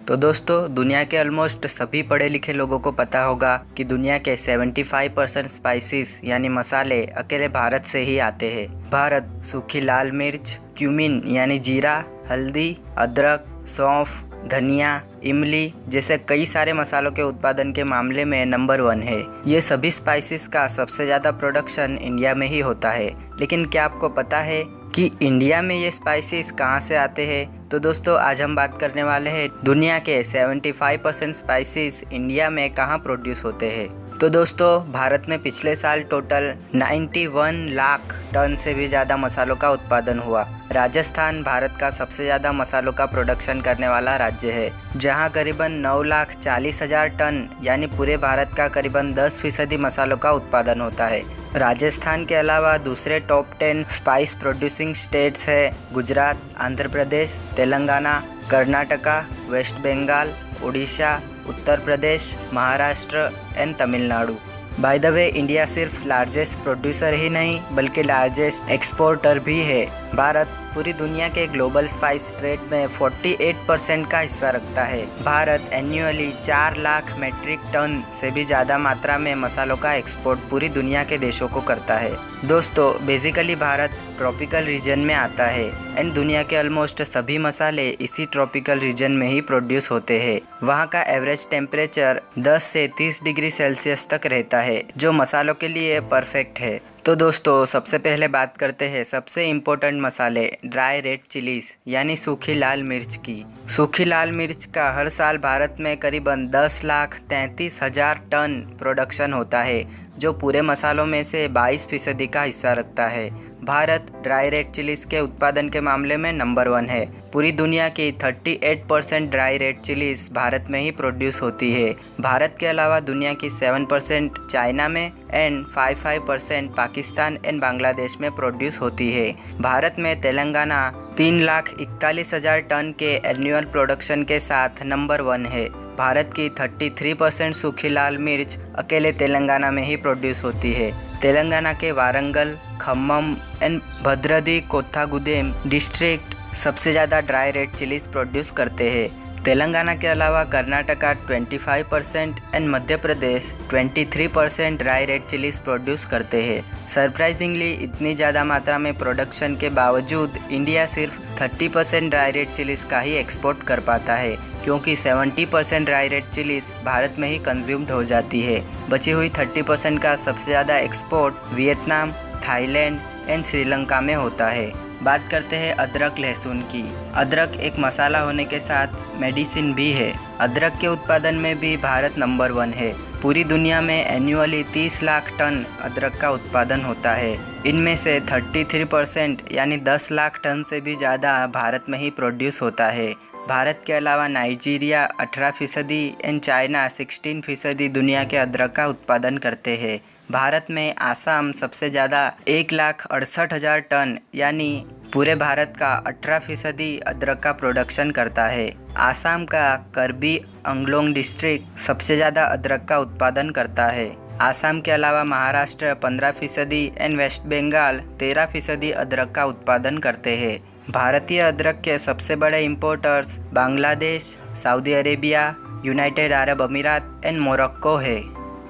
तो दोस्तों, दुनिया के ऑलमोस्ट सभी पढ़े लिखे लोगों को पता होगा कि दुनिया के 75% स्पाइसेस यानी मसाले अकेले भारत से ही आते हैं। भारत सूखी लाल मिर्च, क्यूमिन यानी जीरा, हल्दी, अदरक, सौंफ, धनिया, इमली जैसे कई सारे मसालों के उत्पादन के मामले में नंबर 1 है। ये सभी स्पाइसेस का सबसे ज़्यादा प्रोडक्शन इंडिया में ही होता है। लेकिन क्या आपको पता है कि इंडिया में ये स्पाइसेस कहाँ से आते हैं? तो दोस्तों, आज हम बात करने वाले हैं दुनिया के 75% स्पाइसेस इंडिया में कहाँ प्रोड्यूस होते हैं। तो दोस्तों, भारत में पिछले साल टोटल 91 लाख टन से भी ज़्यादा मसालों का उत्पादन हुआ। राजस्थान भारत का सबसे ज़्यादा मसालों का प्रोडक्शन करने वाला राज्य है, जहां करीबन 9,40,000 टन यानी पूरे भारत का करीबन 10% मसालों का उत्पादन होता है। राजस्थान के अलावा दूसरे टॉप 10 स्पाइस प्रोड्यूसिंग स्टेट्स है Gujarat, Andhra Pradesh, Telangana, Karnataka, West Bengal, Orissa, Uttar Pradesh, Maharashtra and Tamil Nadu. By the way, India सिर्फ लार्जेस्ट प्रोड्यूसर ही नहीं बल्कि लार्जेस्ट एक्सपोर्टर भी है। भारत पूरी दुनिया के ग्लोबल स्पाइस ट्रेड में 48% का हिस्सा रखता है। Bharat annually 4 lakh metric tonne से भी ज़्यादा मात्रा में मसालों का एक्सपोर्ट पूरी दुनिया के देशों को करता है। दोस्तों, बेसिकली भारत ट्रॉपिकल रीजन में आता है एंड दुनिया के ऑलमोस्ट सभी मसाले इसी ट्रॉपिकल रीजन में ही प्रोड्यूस होते हैं। वहाँ का एवरेज टेम्परेचर 10 से 30 डिग्री सेल्सियस तक रहता है, जो मसालों के लिए परफेक्ट है। तो दोस्तों, सबसे पहले बात करते हैं सबसे इम्पोर्टेंट मसाले ड्राई रेड चिलीज यानी सूखी लाल मिर्च की। सूखी लाल मिर्च का हर साल भारत में करीबन 10,33,000 टन प्रोडक्शन होता है, जो पूरे मसालों में से 22% का हिस्सा रखता है। भारत ड्राई रेड चिलीज के उत्पादन के मामले में नंबर 1 है। पूरी दुनिया की 38% ड्राई रेड चिलीज भारत में ही प्रोड्यूस होती है। भारत के अलावा दुनिया की 7% चाइना में एंड 5% पाकिस्तान एंड बांग्लादेश में प्रोड्यूस होती है। भारत में तेलंगाना 3,41,000 टन के एनुअल प्रोडक्शन के साथ नंबर 1 है। भारत की 33% सूखी लाल मिर्च अकेले तेलंगाना में ही प्रोड्यूस होती है। तेलंगाना के वारंगल, खम्मम एंड भद्राद्री कोत्तागुडेम डिस्ट्रिक्ट सबसे ज़्यादा ड्राई रेड चिलीज प्रोड्यूस करते हैं। तेलंगाना के अलावा Karnataka 25% and Madhya Pradesh 23% dry red chillies produce करते हैं। सरप्राइजिंगली इतनी ज़्यादा मात्रा में प्रोडक्शन के बावजूद इंडिया सिर्फ 30% ड्राई रेड चिलीज का ही एक्सपोर्ट कर पाता है, क्योंकि 70% ड्राई रेड चिलीज भारत में ही कंज्यूम्ड हो जाती है। बची हुई 30% का सबसे ज़्यादा export Vietnam, Thailand and Sri Lanka में होता है। बात करते हैं अदरक लहसुन की। अदरक एक मसाला होने के साथ मेडिसिन भी है। अदरक के उत्पादन में भी भारत नंबर 1 है। पूरी दुनिया में एन्युअली 30 लाख टन अदरक का उत्पादन होता है। इनमें से 33% यानी 10 लाख टन से भी ज़्यादा भारत में ही प्रोड्यूस होता है। भारत के अलावा नाइजीरिया 18% एंड चाइना 16% दुनिया के अदरक का उत्पादन करते हैं। भारत में आसाम सबसे ज़्यादा 1,68,000 टन यानी पूरे भारत का 18% अदरक का प्रोडक्शन करता है। आसाम का करबी अंगलोंग डिस्ट्रिक्ट सबसे ज़्यादा अदरक का उत्पादन करता है। आसाम के अलावा महाराष्ट्र 15% एंड वेस्ट बंगाल 13% अदरक का उत्पादन करते हैं। भारतीय अदरक के सबसे बड़े importers Bangladesh, Saudi Arabia, United Arab अमीरात एंड मोरक्को है।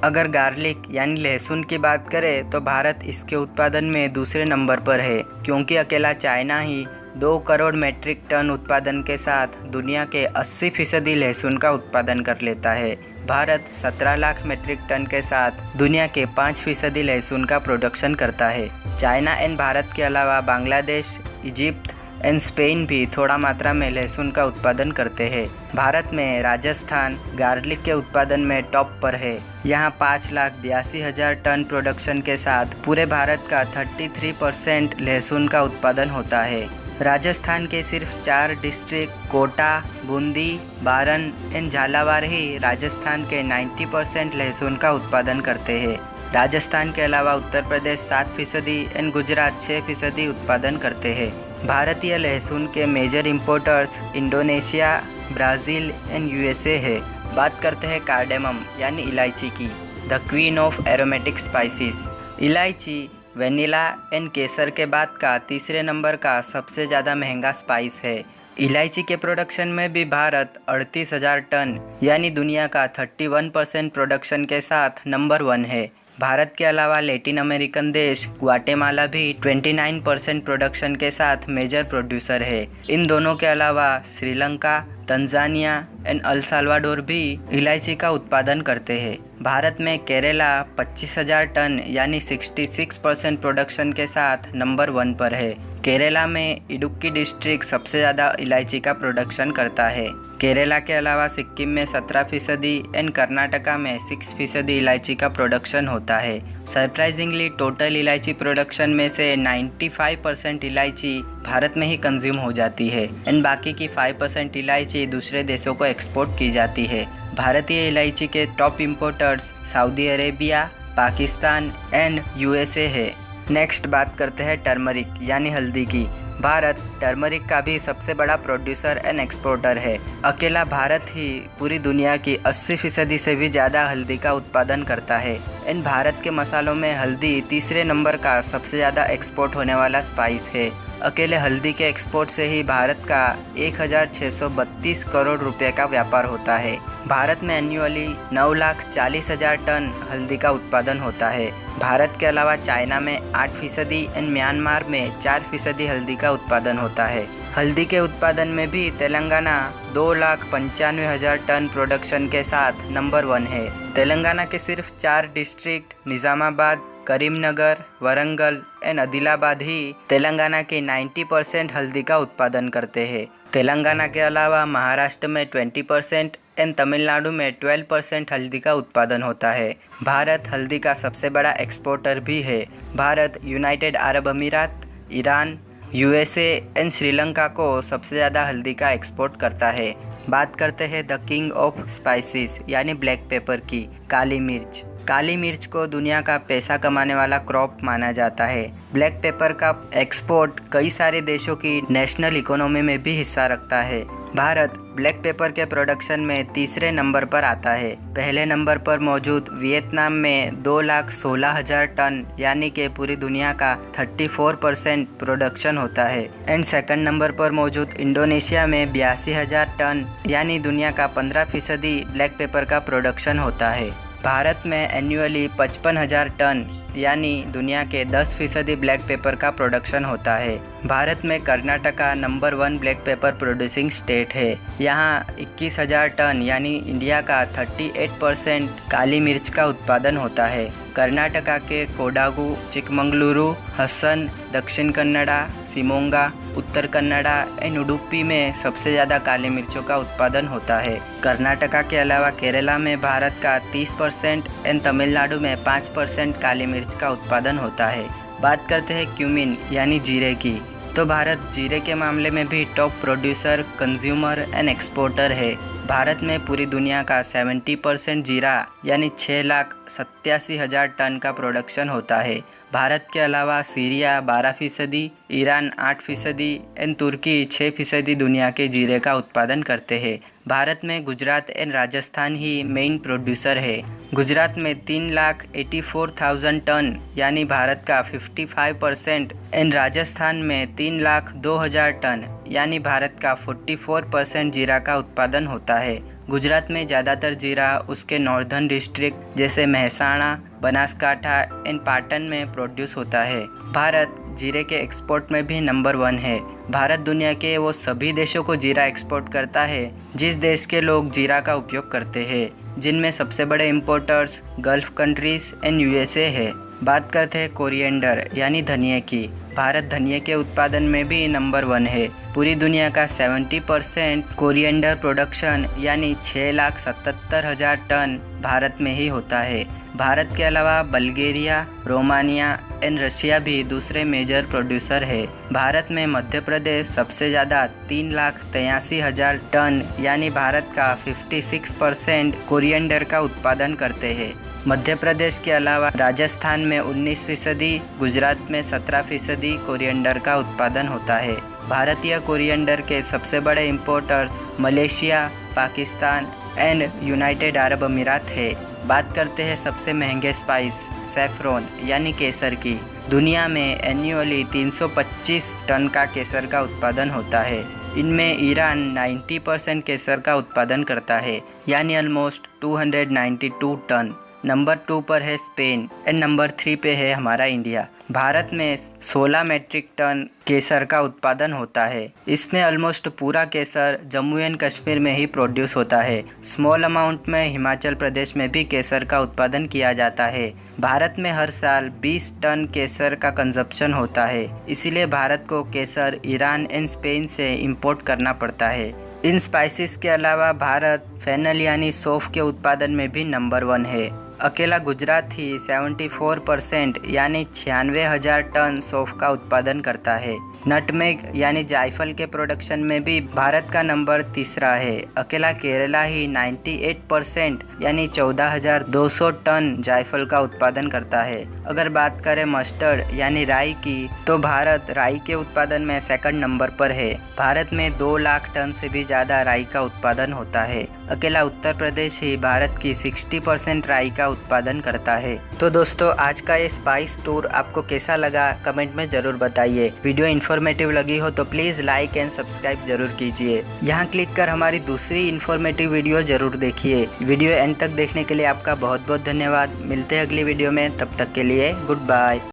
अगर गार्लिक यानी लहसुन की बात करें तो भारत इसके उत्पादन में दूसरे नंबर पर है, क्योंकि अकेला चाइना ही 2 करोड़ मेट्रिक टन उत्पादन के साथ दुनिया के 80% लहसुन का उत्पादन कर लेता है। भारत 17 लाख मेट्रिक टन के साथ दुनिया के 5% लहसुन का प्रोडक्शन करता है। चाइना एंड भारत के अलावा बांग्लादेश, इजिप्ट एंड स्पेन भी थोड़ा मात्रा में लहसुन का उत्पादन करते हैं। भारत में राजस्थान गार्लिक के उत्पादन में टॉप पर है। यहाँ 5,82,000 टन प्रोडक्शन के साथ पूरे भारत का 33% लहसुन का उत्पादन होता है। राजस्थान के सिर्फ 4 डिस्ट्रिक्ट कोटा, बूंदी, बारन एंड झालावाड़ ही राजस्थान के 90% लहसुन का उत्पादन करते हैं। राजस्थान के अलावा उत्तर प्रदेश 7% एंड गुजरात 6% उत्पादन करते हैं। भारतीय लहसुन के major importers Indonesia, Brazil and USA है। बात करते हैं कार्डेमम यानी इलायची की, the queen of aromatic spices. इलायची वेनिला एंड केसर के बाद का तीसरे नंबर का सबसे ज़्यादा महंगा स्पाइस है। इलायची के प्रोडक्शन में भी भारत 38,000 टन यानी दुनिया का 31% प्रोडक्शन के साथ नंबर 1 है। भारत के अलावा लैटिन अमेरिकन देश ग्वाटेमाला भी 29% प्रोडक्शन के साथ मेजर प्रोड्यूसर है। इन दोनों के अलावा Sri Lanka, Tanzania and El Salvador भी इलायची का उत्पादन करते हैं। भारत में केरला 25,000 टन यानी 66% प्रोडक्शन के साथ नंबर 1 पर है। केरला में इडुक्की डिस्ट्रिक्ट सबसे ज़्यादा इलायची का प्रोडक्शन करता है। केरला के अलावा सिक्किम में 17% एंड कर्नाटका में 6% इलायची का प्रोडक्शन होता है। सरप्राइजिंगली टोटल इलायची प्रोडक्शन में से 95% इलायची भारत में ही कंज्यूम हो जाती है एंड बाकी की 5% इलायची दूसरे देशों को एक्सपोर्ट की जाती है। भारतीय इलायची के top importers Saudi Arabia, Pakistan and USA है। नेक्स्ट बात करते हैं टर्मरिक यानी हल्दी की। भारत टर्मरिक का भी सबसे बड़ा प्रोड्यूसर एंड एक्सपोर्टर है। अकेला भारत ही पूरी दुनिया की 80% से भी ज़्यादा हल्दी का उत्पादन करता है एंड भारत के मसालों में हल्दी तीसरे नंबर का सबसे ज़्यादा एक्सपोर्ट होने वाला स्पाइस है। अकेले हल्दी के एक्सपोर्ट से ही भारत का 1,632 करोड़ रुपए का व्यापार होता है। भारत में एन्युअली 9,40,000 टन हल्दी का उत्पादन होता है। भारत के अलावा चाइना में 8% एंड म्यांमार में 4% हल्दी का उत्पादन होता है। हल्दी के उत्पादन में भी तेलंगाना 2,95,000 टन प्रोडक्शन के साथ नंबर 1 है। तेलंगाना के सिर्फ 4 डिस्ट्रिक्ट निज़ामाबाद, करीमनगर, वरंगल एंड आदिलाबाद ही तेलंगाना के 90% हल्दी का उत्पादन करते हैं। तेलंगाना के अलावा महाराष्ट्र में 20% एंड तमिलनाडु में 12% हल्दी का उत्पादन होता है। भारत हल्दी का सबसे बड़ा एक्सपोर्टर भी है। भारत यूनाइटेड अरब अमीरात, ईरान, यूएसए एंड श्रीलंका को सबसे ज़्यादा हल्दी का एक्सपोर्ट करता है। बात करते हैं द किंग ऑफ स्पाइसेस यानी ब्लैक पेपर की, काली मिर्च। काली मिर्च को दुनिया का पैसा कमाने वाला क्रॉप माना जाता है। ब्लैक पेपर का एक्सपोर्ट कई सारे देशों की नेशनल इकोनॉमी में भी हिस्सा रखता है। भारत ब्लैक पेपर के प्रोडक्शन में तीसरे नंबर पर आता है। पहले नंबर पर मौजूद वियतनाम में 2,16,000 टन यानी कि पूरी दुनिया का 34% प्रोडक्शन होता है एंड सेकंड नंबर पर मौजूद इंडोनेशिया में 82,000 टन यानी दुनिया का 15% ब्लैक पेपर का प्रोडक्शन होता है। भारत में एन्युअली 55,000 टन यानी दुनिया के 10% ब्लैक पेपर का प्रोडक्शन होता है। भारत में Karnataka number 1 black pepper producing state है। यहाँ 21,000 टन यानी इंडिया का 38% काली मिर्च का उत्पादन होता है। कर्नाटका के कोडागु, चिकमंगलुरु, हसन, दक्षिण कन्नड़ा, शिमोगा, उत्तर कन्नड़ा एंड उडुपी में सबसे ज़्यादा काली मिर्चों का उत्पादन होता है। कर्नाटका के अलावा केरला में भारत का 30% एंड तमिलनाडु में 5% काली मिर्च का उत्पादन होता है। बात करते हैं क्यूमिन यानी जीरे की। तो भारत जीरे के मामले में भी top producer, consumer and exporter है। भारत में पूरी दुनिया का 70% जीरा यानी 6,87,000 टन का प्रोडक्शन होता है। भारत के अलावा सीरिया 12%, ईरान 8% एंड तुर्की 6% दुनिया के जीरे का उत्पादन करते हैं। भारत में Gujarat and Rajasthan he main producer है। गुजरात में 3,84,000 टन यानी भारत का 55% एंड राजस्थान में 3,02,000 टन यानी भारत का 44% जीरा का उत्पादन होता है। गुजरात में ज़्यादातर जीरा उसके नॉर्दर्न डिस्ट्रिक्ट जैसे महसाणा, बनासकांठा एंड पाटन में प्रोड्यूस होता है। भारत जीरे के एक्सपोर्ट में भी नंबर 1 है। भारत दुनिया के वो सभी देशों को जीरा एक्सपोर्ट करता है जिस देश के लोग जीरा का उपयोग करते हैं, जिनमें सबसे बड़े importers gulf countries and USA है। बात करते हैं कोरिएंडर यानी धनिया की। भारत धनिया के उत्पादन में भी नंबर 1 है। पूरी दुनिया का 70% कोरिएंडर प्रोडक्शन यानी 6,77,000 टन भारत में ही होता है। भारत के अलावा बल्गेरिया, रोमानिया एंड रशिया भी दूसरे मेजर प्रोड्यूसर है। भारत में मध्य प्रदेश सबसे ज़्यादा 3,83,000 टन यानी भारत का 56% कोरिएंडर का उत्पादन करते हैं। मध्य प्रदेश के अलावा राजस्थान में 19%, गुजरात में 17% कोरिएंडर का उत्पादन होता है। भारतीय कोरिएंडर के सबसे बड़े importers Malaysia, Pakistan and United Arab अमीरात है। बात करते हैं सबसे महंगे स्पाइस सैफरॉन यानी केसर की। दुनिया में एन्युअली 325 टन का केसर का उत्पादन होता है। इनमें ईरान 90% केसर का उत्पादन करता है, यानी ऑलमोस्ट 292 टन। नंबर 2 पर है स्पेन एंड नंबर 3 पे है हमारा इंडिया। भारत में 16 मैट्रिक टन केसर का उत्पादन होता है। इसमें ऑलमोस्ट पूरा केसर जम्मू एंड कश्मीर में ही प्रोड्यूस होता है। स्मॉल अमाउंट में हिमाचल प्रदेश में भी केसर का उत्पादन किया जाता है। भारत में हर साल 20 टन केसर का कंजप्शन होता है, इसीलिए भारत को केसर ईरान एंड स्पेन से इंपोर्ट करना पड़ता है। इन स्पाइसेस के अलावा भारत फेनल यानी सौंफ के उत्पादन में भी नंबर 1 है। अकेला गुजरात ही 74% यानी 96,000 टन सौंफ का उत्पादन करता है। नटमेग यानी जायफल के प्रोडक्शन में भी भारत का नंबर 3 है। अकेला केरला ही 98% यानी 14,200 टन जायफल का उत्पादन करता है। अगर बात करें मस्टर्ड यानी राई की, तो भारत राई के उत्पादन में 2nd नंबर पर है। भारत में 2 लाख टन से भी ज़्यादा राई का उत्पादन होता है। अकेला उत्तर प्रदेश ही भारत की 60% राई का उत्पादन करता है। तो दोस्तों, आज का ये स्पाइस टूर आपको कैसा लगा कमेंट में ज़रूर बताइए। वीडियो इन्फॉर्मेटिव लगी हो तो प्लीज़ लाइक एंड सब्सक्राइब जरूर कीजिए। यहाँ क्लिक कर हमारी दूसरी इन्फॉर्मेटिव वीडियो जरूर देखिए। वीडियो एंड तक देखने के लिए आपका बहुत बहुत धन्यवाद। मिलते हैं अगली वीडियो में, तब तक के लिए गुड बाय।